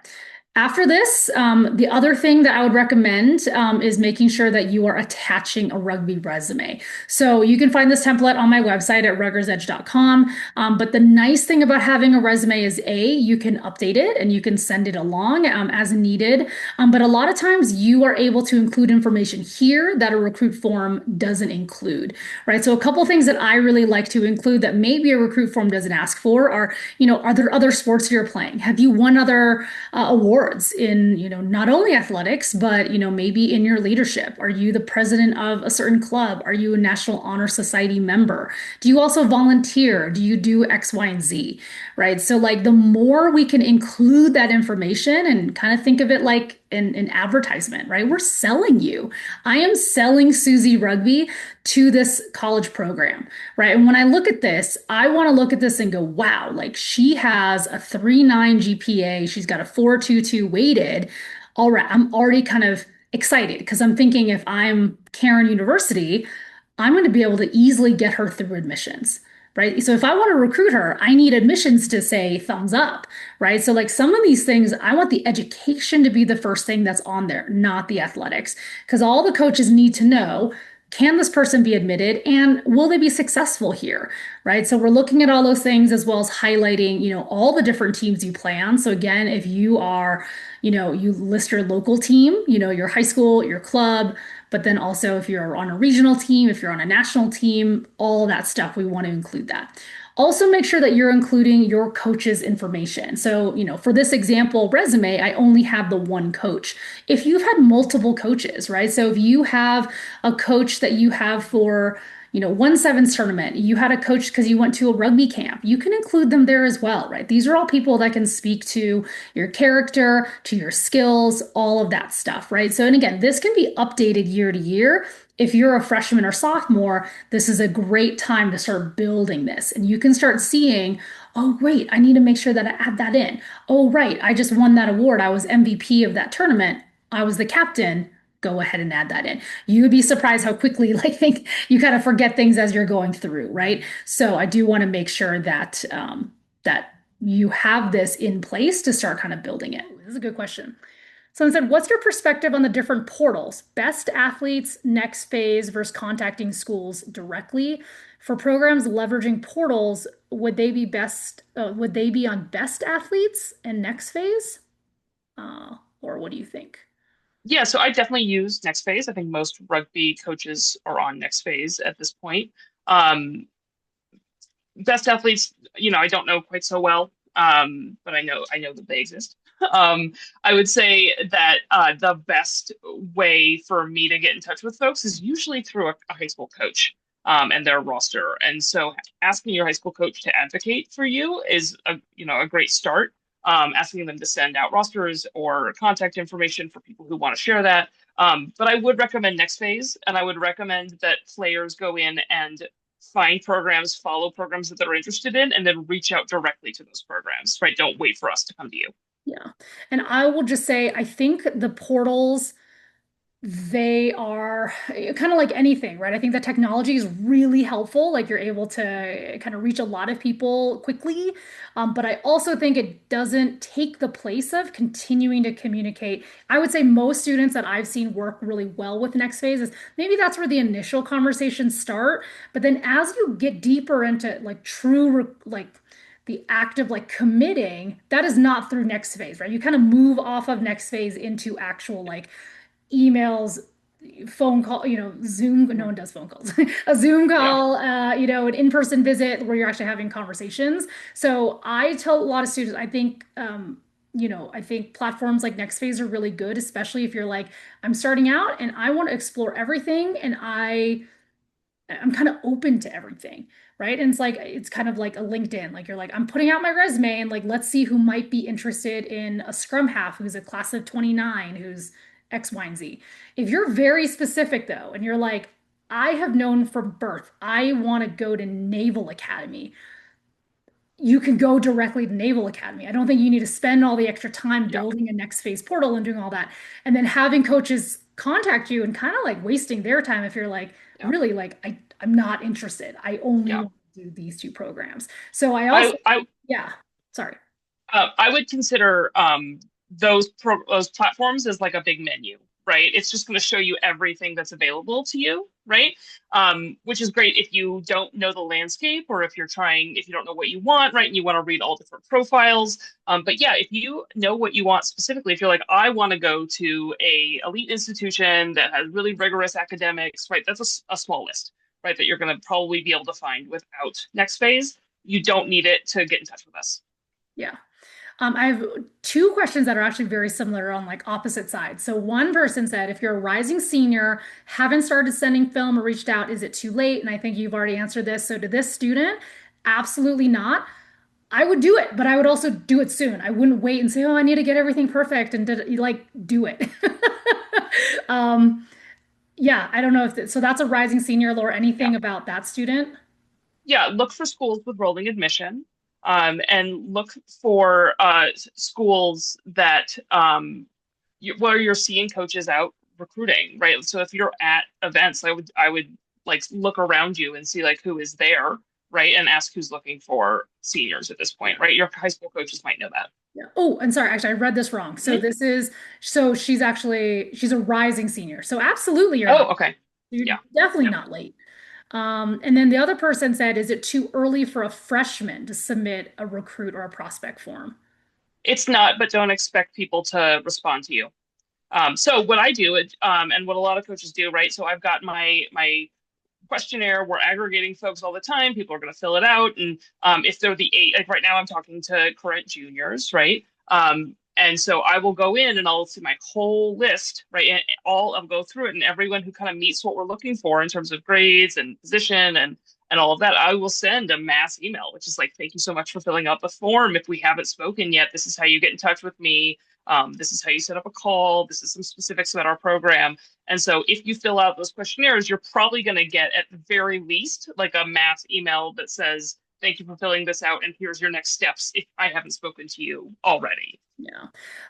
[SPEAKER 1] After this, the other thing that I would recommend is making sure that you are attaching a rugby resume. So you can find this template on my website at ruggersedge.com. But the nice thing about having a resume is you can update it and you can send it along as needed. But a lot of times you are able to include information here that a recruit form doesn't include, right? So a couple things that I really like to include that maybe a recruit form doesn't ask for are, are there other sports you're playing? Have you won other awards in, not only athletics, but, maybe in your leadership? Are you the president of a certain club? Are you a National Honor Society member? Do you also volunteer? Do you do X, Y, and Z? Right. So, like, the more we can include that information and kind of think of it like an advertisement, right? We're selling you. I am selling Susie Rugby to this college program, right? And when I look at this, I want to look at this and go, wow, like she has a 3.9 GPA. She's got a 4.22 weighted. All right, I'm already kind of excited because I'm thinking if I'm Karen University, I'm going to be able to easily get her through admissions. Right. So if I want to recruit her, I need admissions to say thumbs up. Right. So, like some of these things, I want the education to be the first thing that's on there, not the athletics. Because all the coaches need to know, can this person be admitted and will they be successful here? Right. So we're looking at all those things as well as highlighting, all the different teams you play on. So again, if you are, you list your local team, your high school, your club, but then also if you're on a regional team, if you're on a national team, all that stuff, we want to include that. Also, make sure that you're including your coach's information. So, for this example resume, I only have the one coach. If you've had multiple coaches, right? So if you have a coach that you have for, one sevens tournament, you had a coach because you went to a rugby camp, you can include them there as well, right? These are all people that can speak to your character, to your skills, all of that stuff, right? So, and again, this can be updated year to year. If you're a freshman or sophomore, this is a great time to start building this. And you can start seeing, oh, wait, I need to make sure that I add that in. Oh, right, I just won that award. I was MVP of that tournament. I was the captain. Go ahead and add that in. You would be surprised how quickly, like, think you kind of forget things as you're going through, right? So I do want to make sure that that you have this in place to start kind of building it. This is a good question. Someone said, what's your perspective on the different portals? Best athletes, next phase versus contacting schools directly. For programs leveraging portals, would they be best? Would they be on best athletes and next phase? Or what do you think?
[SPEAKER 2] Yeah, so I definitely use Next Phase. I think most rugby coaches are on Next Phase at this point. Best athletes, I don't know quite so well, but I know that they exist. I would say that the best way for me to get in touch with folks is usually through a high school coach and their roster. And so asking your high school coach to advocate for you is a great start. Asking them to send out rosters or contact information for people who want to share that. But I would recommend Next Phase, and I would recommend that players go in and find programs, follow programs that they're interested in, and then reach out directly to those programs, right? Don't wait for us to come to you.
[SPEAKER 1] Yeah. And I will just say, I think the portals, they are kind of like anything, right? I think the technology is really helpful. Like you're able to kind of reach a lot of people quickly. But I also think it doesn't take the place of continuing to communicate. I would say most students that I've seen work really well with Next Phase is maybe that's where the initial conversations start. But then as you get deeper into like like the act of like committing, that is not through Next Phase, right? You kind of move off of Next Phase into actual like emails, phone call, Zoom. No
[SPEAKER 2] Mhm.
[SPEAKER 1] one does phone calls. A Zoom
[SPEAKER 2] Yeah.
[SPEAKER 1] call, an in-person visit where you're actually having conversations. So I tell a lot of students, I think, I think platforms like NextPhase are really good, especially if you're like, I'm starting out and I want to explore everything and I'm kind of open to everything, right? And it's kind of like a LinkedIn. Like you're like, I'm putting out my resume and like let's see who might be interested in a scrum half who's a class of 29, who's X, Y, and Z. If you're very specific though, and you're like, I have known from birth, I want to go to Naval Academy. you can go directly to Naval Academy. I don't think you need to spend all the extra time
[SPEAKER 2] Yeah.
[SPEAKER 1] building a next phase portal and doing all that. And then having coaches contact you and kind of like wasting their time if you're like,
[SPEAKER 2] Yeah.
[SPEAKER 1] really, like, I'm not interested. I only
[SPEAKER 2] Yeah.
[SPEAKER 1] want to do these two programs. So I
[SPEAKER 2] I
[SPEAKER 1] also,
[SPEAKER 2] I
[SPEAKER 1] yeah, sorry.
[SPEAKER 2] I would consider those platforms as like a big menu, right? It's just going to show you everything that's available to you, right? Which is great if you don't know the landscape or if you don't know what you want, right? And you want to read all different profiles. But yeah, if you know what you want specifically, if you're like, I want to go to a elite institution that has really rigorous academics, right? That's a small list, right? That you're going to probably be able to find without next phase. You don't need it to get in touch with us.
[SPEAKER 1] Yeah. I have two questions that are actually very similar on like opposite sides. So one person said, if you're a rising senior, haven't started sending film or reached out, is it too late? And I think you've already answered this. So to this student, absolutely not. I would do it, but I would also do it soon. I wouldn't wait and say, "Oh, I need to get everything perfect," and like do it. Um, yeah, I don't know if so. That's a rising senior or
[SPEAKER 2] Yeah.
[SPEAKER 1] anything about that student.
[SPEAKER 2] Yeah, look for schools with rolling admission, and look for schools that where you're seeing coaches out recruiting, right? So if you're at events, I would like look around you and see like who is there, right? And ask who's looking for seniors at this point, right? Your high school coaches might know that.
[SPEAKER 1] Yeah. Oh, and sorry, actually, I read this wrong. So
[SPEAKER 2] Mhm.
[SPEAKER 1] she's a rising senior. So absolutely, you're
[SPEAKER 2] Oh,
[SPEAKER 1] not.
[SPEAKER 2] okay.
[SPEAKER 1] You're
[SPEAKER 2] Yeah.
[SPEAKER 1] definitely
[SPEAKER 2] Yeah.
[SPEAKER 1] not late. And then the other person said, is it too early for a freshman to submit a recruit or a prospect form?
[SPEAKER 2] It's not, but don't expect people to respond to you. So what I do, and what a lot of coaches do, right? So I've got my questionnaire. We're aggregating folks all the time. People are going to fill it out, and if they're the eight, like right now, I'm talking to current juniors, right? And so I will go in and I'll see my whole list, right? And I'll go through it, and everyone who kind of meets what we're looking for in terms of grades and position and all of that, I will send a mass email, which is like, thank you so much for filling out the form. If we haven't spoken yet, this is how you get in touch with me. This is how you set up a call. This is some specifics about our program. And so if you fill out those questionnaires, you're probably going to get at the very least like a mass email that says, thank you for filling this out. And here's your next steps if I haven't spoken to you already.
[SPEAKER 1] Yeah.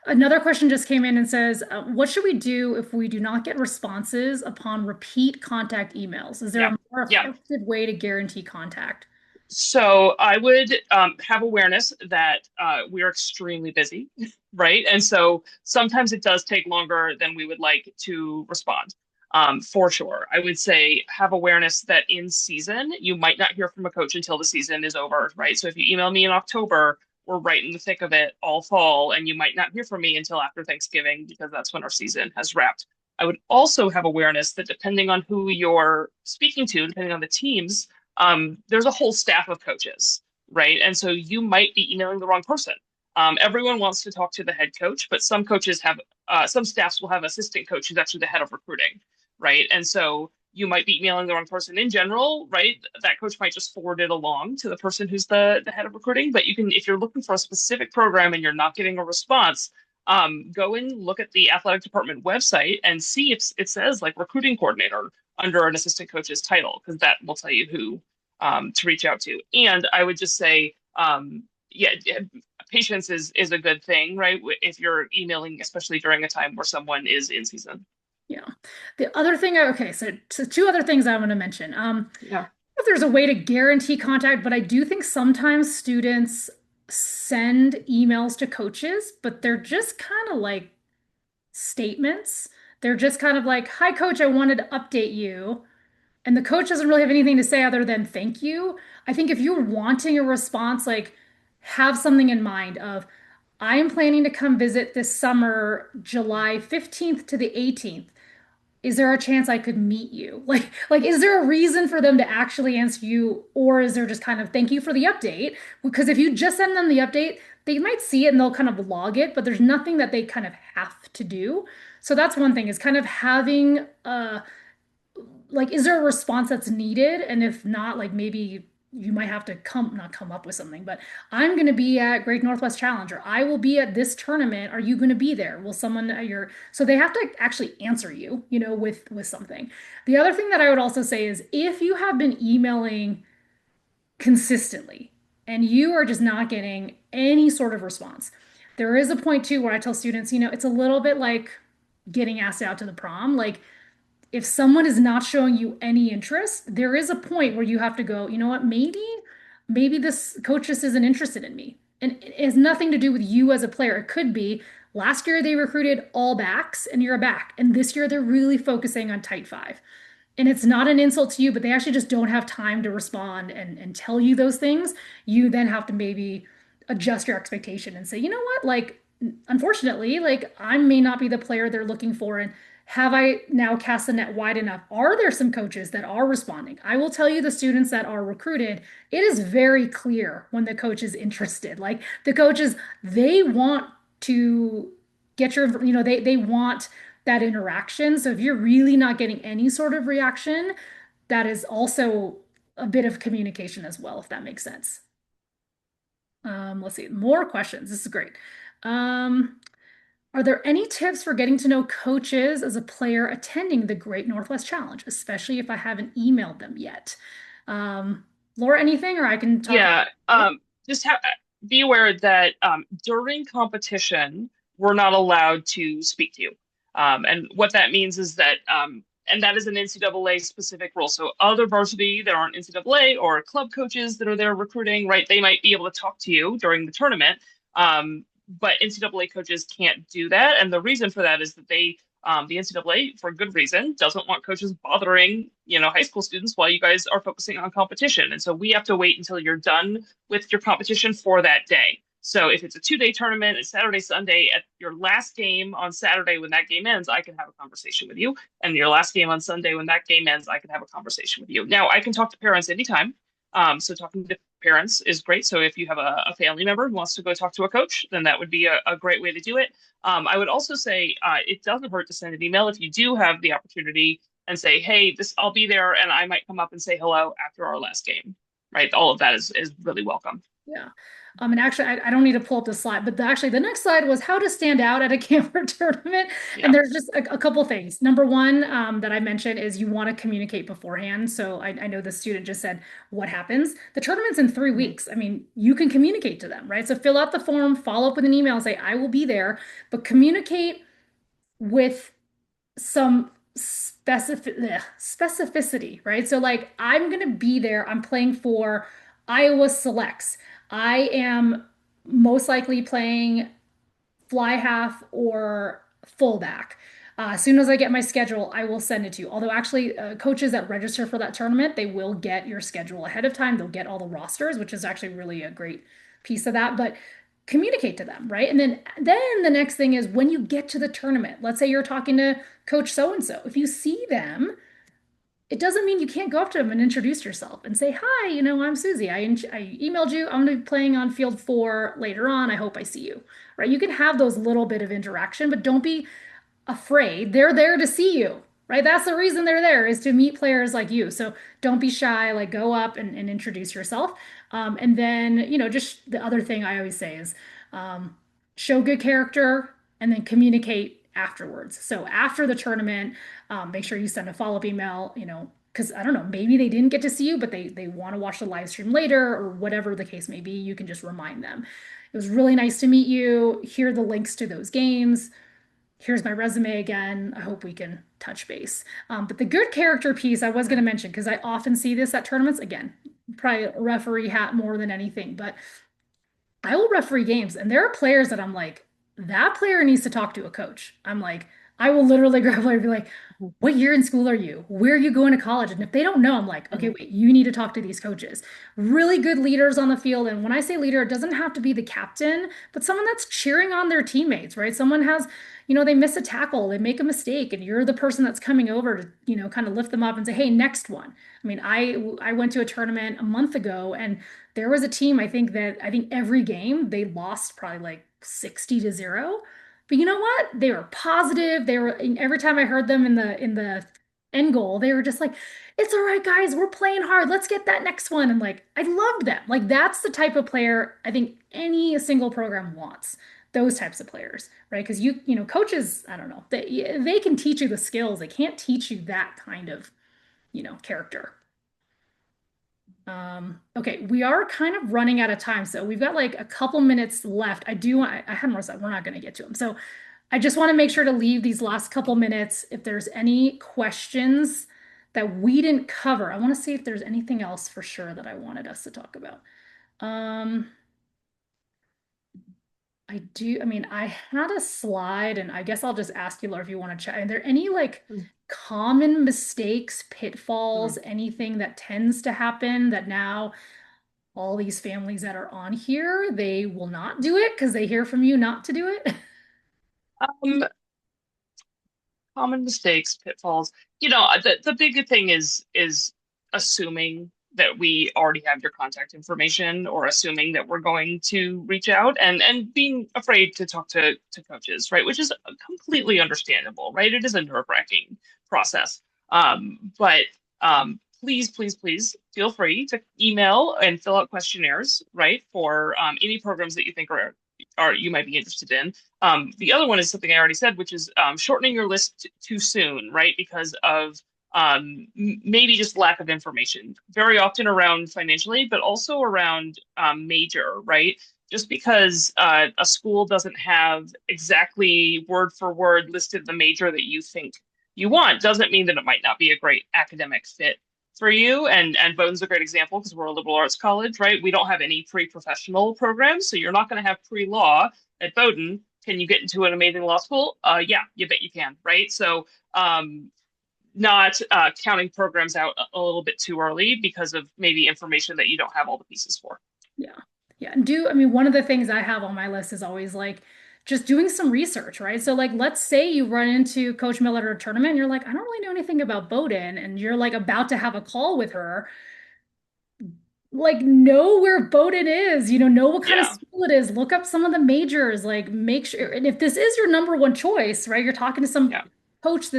[SPEAKER 1] Another question just came in and says, what should we do if we do not get responses upon repeat contact emails? Is there
[SPEAKER 2] Yeah.
[SPEAKER 1] a more
[SPEAKER 2] Yeah.
[SPEAKER 1] effective way to guarantee contact?
[SPEAKER 2] So I would have awareness that we're extremely busy, right? And so sometimes it does take longer than we would like to respond. For sure. I would say have awareness that in season, you might not hear from a coach until the season is over, right? So if you email me in October, we're right in the thick of it all fall, and you might not hear from me until after Thanksgiving because that's when our season has wrapped. I would also have awareness that depending on who you're speaking to, depending on the teams, there's a whole staff of coaches, right? And so you might be emailing the wrong person. Everyone wants to talk to the head coach, but some staffs will have assistant coach who's actually the head of recruiting, right? And so you might be emailing the wrong person in general, right? That coach might just forward it along to the person who's the head of recruiting. But you can, if you're looking for a specific program and you're not getting a response, go and look at the athletic department website and see if it says like recruiting coordinator under an assistant coach's title, because that will tell you who to reach out to. And I would just say, yeah, patience is a good thing, right? If you're emailing, especially during a time where someone is in season.
[SPEAKER 1] Yeah. The other thing, okay, so two other things I want to mention.
[SPEAKER 2] Yeah.
[SPEAKER 1] If there's a way to guarantee contact, but I do think sometimes students send emails to coaches, but they're just kind of like statements. They're just kind of like, "Hi, coach, I wanted to update you." And the coach doesn't really have anything to say other than thank you. I think if you're wanting a response, like have something in mind of, I am planning to come visit this summer, July 15th to the 18th. Is there a chance I could meet you? Like, is there a reason for them to actually answer you, or is there just kind of thank you for the update? Because if you just send them the update, they might see it and they'll kind of log it, but there's nothing that they kind of have to do. So that's one thing is kind of having like, is there a response that's needed? And if not, like maybe you might have to not come up with something, but I'm going to be at Great Northwest Challenge, or I will be at this tournament. Are you going to be there? Will someone at your, so they have to actually answer you, with something. The other thing that I would also say is if you have been emailing consistently, and you are just not getting any sort of response. There is a point too where I tell students, it's a little bit like getting asked out to the prom. Like if someone is not showing you any interest, there is a point where you have to go, you know what, maybe this coach just isn't interested in me. And it has nothing to do with you as a player. It could be last year they recruited all backs and you're a back. And this year they're really focusing on tight five. And it's not an insult to you, but they actually just don't have time to respond and tell you those things. You then have to maybe adjust your expectation and say, you know what, like, unfortunately, like, I may not be the player they're looking for. And have I now cast the net wide enough? Are there some coaches that are responding? I will tell you, the students that are recruited, it is very clear when the coach is interested. Like the coaches, they want to get your, they want that interaction. So if you're really not getting any sort of reaction, that is also a bit of communication as well, if that makes sense. Let's see, more questions. This is great. Um, are there any tips for getting to know coaches as a player attending the Great Northwest Challenge, especially if I haven't emailed them yet? Um, Laura, anything, or I can talk?
[SPEAKER 2] Yeah,
[SPEAKER 1] Yep.
[SPEAKER 2] just be aware that during competition, we're not allowed to speak to you. And what that means is that, and that is an NCAA specific rule. So other varsity that aren't NCAA or club coaches that are there recruiting, right, they might be able to talk to you during the tournament. But NCAA coaches can't do that. And the reason for that is that the NCAA, for good reason, doesn't want coaches bothering, high school students while you guys are focusing on competition. And so we have to wait until you're done with your competition for that day. So if it's a 2-day tournament, it's Saturday, Sunday, at your last game on Saturday when that game ends, I can have a conversation with you. And your last game on Sunday when that game ends, I can have a conversation with you. Now, I can talk to parents anytime. So talking to parents is great. So if you have a family member who wants to go talk to a coach, then that would be a great way to do it. I would also say it doesn't hurt to send an email if you do have the opportunity and say, hey, this I'll be there and I might come up and say hello after our last game. Right. All of that is really welcome.
[SPEAKER 1] Yeah. And actually, I don't need to pull up the slide, but actually, the next slide was how to stand out at a camper tournament. And
[SPEAKER 2] Yeah.
[SPEAKER 1] there's just a couple things. Number one, that I mentioned is you want to communicate beforehand. So I know the student just said, what happens? The tournament's in 3 weeks. I mean, you can communicate to them, right? So fill out the form, follow up with an email, say, I will be there, but communicate with some specificity, right? So like I'm gonna be there. I'm playing for Iowa Selects. I am most likely playing fly half or fullback. As soon as I get my schedule, I will send it to you. Although actually, coaches that register for that tournament, they will get your schedule ahead of time. They'll get all the rosters, which is actually really a great piece of that. But communicate to them, right? And then the next thing is when you get to the tournament, let's say you're talking to coach so and so. If you see them, it doesn't mean you can't go up to them and introduce yourself and say, "Hi, I'm Susie. I emailed you. I'm going to be playing on field 4 later on. I hope I see you." Right? You can have those little bit of interaction, but don't be afraid. They're there to see you, right? That's the reason they're there is to meet players like you. So don't be shy. Like go up and introduce yourself. And then, just the other thing I always say is um, show good character and then communicate afterwards. So after the tournament, make sure you send a follow-up email, because I don't know, maybe they didn't get to see you, but they want to watch the live stream later or whatever the case may be. You can just remind them. It was really nice to meet you. Here are the links to those games. Here's my resume again. I hope we can touch base. But the good character piece I was going to mention, because I often see this at tournaments, again, probably referee hat more than anything, but I will referee games, and there are players that I'm like, that player needs to talk to a coach. I'm like, I will literally grab a player and be like, what year in school are you? Where are you going to college? And if they don't know, I'm like, okay,
[SPEAKER 2] Mhm.
[SPEAKER 1] wait, you need to talk to these coaches. Really good leaders on the field. And when I say leader, it doesn't have to be the captain, but someone that's cheering on their teammates, right? Someone has, they miss a tackle, they make a mistake, and you're the person that's coming over to, kind of lift them up and say, hey, next one. I mean, I went to a tournament a month ago and there was a team, I think every game they lost probably like 60-0. But you know what? They were positive. They were, and every time I heard them in the end goal, they were just like, "It's all right, guys. We're playing hard. Let's get that next one." And like, I loved them. Like that's the type of player I think any single program wants. Those types of players, right? Because coaches, I don't know, they can teach you the skills. They can't teach you that kind of, character. Okay, we are kind of running out of time, so we've got like a couple minutes left. I had more stuff. We're not going to get to them. So I just want to make sure to leave these last couple minutes. If there's any questions that we didn't cover, I want to see if there's anything else for sure that I wanted us to talk about. Um, I mean, I had a slide and I guess I'll just ask you, Laura, if you want to chat. Are there any like common mistakes, pitfalls,
[SPEAKER 2] Mhm.
[SPEAKER 1] anything that tends to happen that now all these families that are on here, they will not do it because they hear from you not to do it?
[SPEAKER 2] Um, Common mistakes, pitfalls. The big thing is assuming that we already have your contact information or assuming that we're going to reach out and being afraid to talk to coaches, right? Which is completely understandable, right? It is a nerve-wracking process. But please feel free to email and fill out questionnaires, right, for any programs that you think are you might be interested in. The other one is something I already said, which is shortening your list too soon, right? Because of maybe just lack of information, very often around financially, but also around major, right? Just because a school doesn't have exactly word for word listed the major that you think you want doesn't mean that it might not be a great academic fit for you. And Bowdoin's a great example because we're a liberal arts college, right? We don't have any pre-professional programs, so you're not going to have pre-law at Bowdoin. Can you get into an amazing law school? Yeah, you bet you can, right? So not counting programs out a little bit too early because of maybe information that you don't have all the pieces for.
[SPEAKER 1] Yeah. Yeah. I mean, one of the things I have on my list is always like just doing some research, right? So, like, let's say you run into Coach Miller at a tournament and you're like, I don't really know anything about Bowdoin, and you're like about to have a call with her. Like, know where Bowdoin is, know what kind of
[SPEAKER 2] Yeah,
[SPEAKER 1] school it is, look up some of the majors, like, make sure. And if this is your number one choice, right, you're talking to some
[SPEAKER 2] yeah,
[SPEAKER 1] coach,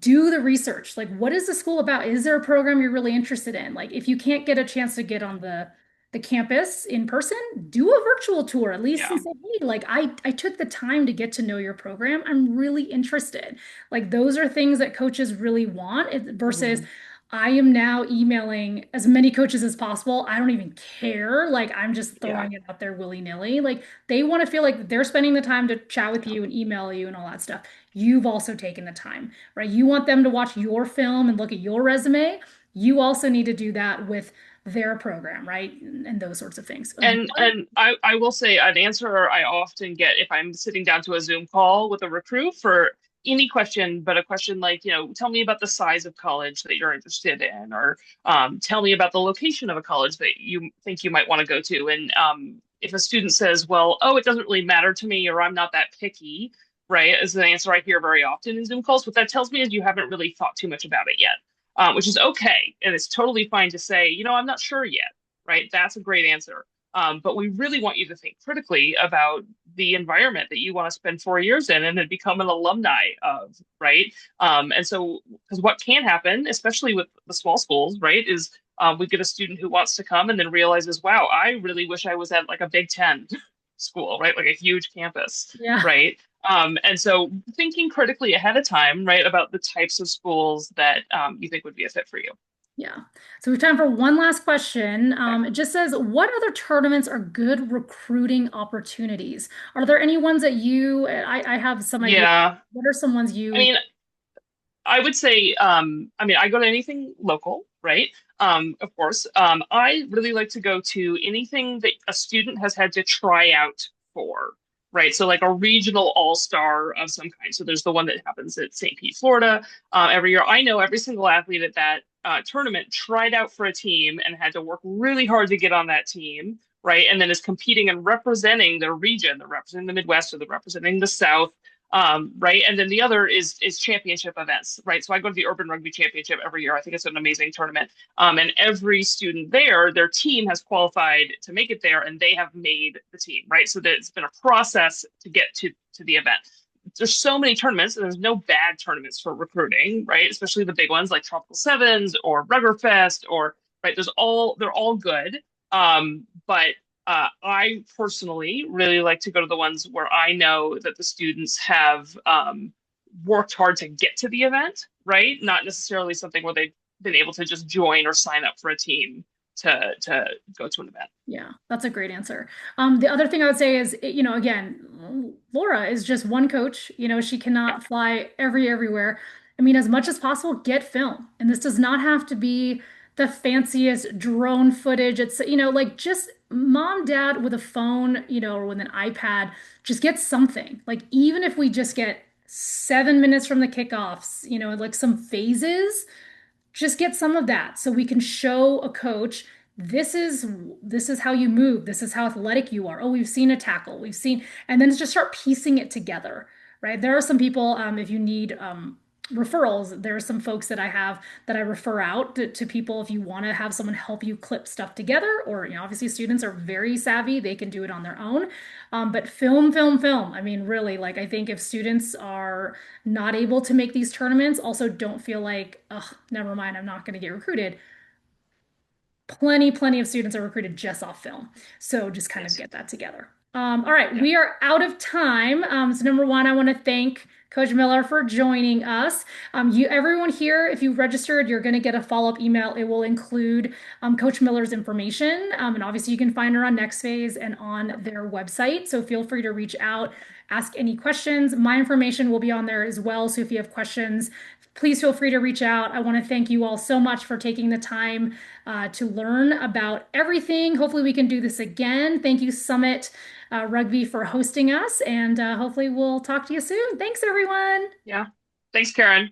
[SPEAKER 1] do the research. Like, what is the school about? Is there a program you're really interested in? Like, if you can't get a chance to get on the campus in person, do a virtual tour at least and
[SPEAKER 2] yeah.
[SPEAKER 1] say, hey, like I took the time to get to know your program. I'm really interested. Like those are things that coaches really want versus
[SPEAKER 2] Mhm.
[SPEAKER 1] I am now emailing as many coaches as possible. I don't even care. Like I'm just
[SPEAKER 2] Yeah,
[SPEAKER 1] throwing it out there willy-nilly. Like they want to feel like they're spending the time to chat with
[SPEAKER 2] yeah.
[SPEAKER 1] you and email you and all that stuff. You've also taken the time, right? You want them to watch your film and look at your resume. You also need to do that with their program, right? And those sorts of things.
[SPEAKER 2] And I will say an answer I often get if I'm sitting down to a Zoom call with a recruit for any question, but a question like, tell me about the size of college that you're interested in, or tell me about the location of a college that you think you might want to go to. And if a student says, well, oh, it doesn't really matter to me, or I'm not that picky, right, is an answer I hear very often in Zoom calls. What that tells me is you haven't really thought too much about it yet, which is okay. And it's totally fine to say, I'm not sure yet, right? That's a great answer. But we really want you to think critically about the environment that you want to spend 4 years in and then become an alumni of, right? And so, because what can happen, especially with the small schools, right, is we get a student who wants to come and then realizes, wow, I really wish I was at like a Big Ten school, right? Like a huge campus,
[SPEAKER 1] Yeah.
[SPEAKER 2] right? And so thinking critically ahead of time, right, about the types of schools that you think would be a fit for you.
[SPEAKER 1] Yeah. So we have time for one last question.
[SPEAKER 2] Okay.
[SPEAKER 1] It just says, what other tournaments are good recruiting opportunities? Are there any ones that I have some idea.
[SPEAKER 2] Yeah.
[SPEAKER 1] What are some ones
[SPEAKER 2] I
[SPEAKER 1] you,
[SPEAKER 2] mean, I would say, I go to anything local, right? Of course. I really like to go to anything that a student has had to try out for, right? So, like a regional all-star of some kind. So, there's the one that happens at St. Pete, Florida, every year. I know every single athlete at that tournament tried out for a team and had to work really hard to get on that team, right? And then is competing and representing their region. They're representing the Midwest or they're representing the South, right? And then the other is championship events, right? So I go to the Urban Rugby Championship every year. I think it's an amazing tournament. And every student there, their team has qualified to make it there, and they have made the team, right? So that it's been a process to get to the event. There's so many tournaments, and there's no bad tournaments for recruiting, right? Especially the big ones like Tropical Sevens or Ruggerfest, or right. They're all good. But I personally really like to go to the ones where I know that the students have worked hard to get to the event, right? Not necessarily something where they been able to just join or sign up for a team to go to an event.
[SPEAKER 1] Yeah, that's a great answer. The other thing I would say is, again, Laura is just one coach. She
[SPEAKER 2] Yeah.
[SPEAKER 1] cannot fly everywhere. I mean, as much as possible, get film. And this does not have to be the fanciest drone footage. It's, like just mom, dad with a phone, or with an iPad, just get something. Like, even if we just get 7 minutes from the kickoffs, like some phases, just get some of that so we can show a coach this is how you move, this is how athletic you are. Oh, we've seen a tackle, we've seen, and then just start piecing it together. Right, there are some people, if you need referrals, there are some folks that I have that I refer out to people if you want to have someone help you clip stuff together, or obviously students are very savvy, they can do it on their own. But film. I mean, really, like, I think if students are not able to make these tournaments, also don't feel like, oh, never mind, I'm not going to get recruited. Plenty of students are recruited just off film. So just kind of
[SPEAKER 2] Yes.
[SPEAKER 1] get that together. All right,
[SPEAKER 2] Yeah.
[SPEAKER 1] we are out of time. So number one, I want to thank Coach Miller for joining us. Everyone here, if you registered, you're going to get a follow-up email. It will include Coach Miller's information. And obviously you can find her on Next Phase and on their website. So feel free to reach out, ask any questions. My information will be on there as well. So if you have questions, please feel free to reach out. I want to thank you all so much for taking the time to learn about everything. Hopefully, we can do this again. Thank you, Summit Rugby, for hosting us, and hopefully, we'll talk to you soon. Thanks, everyone.
[SPEAKER 2] Yeah. Thanks, Karen.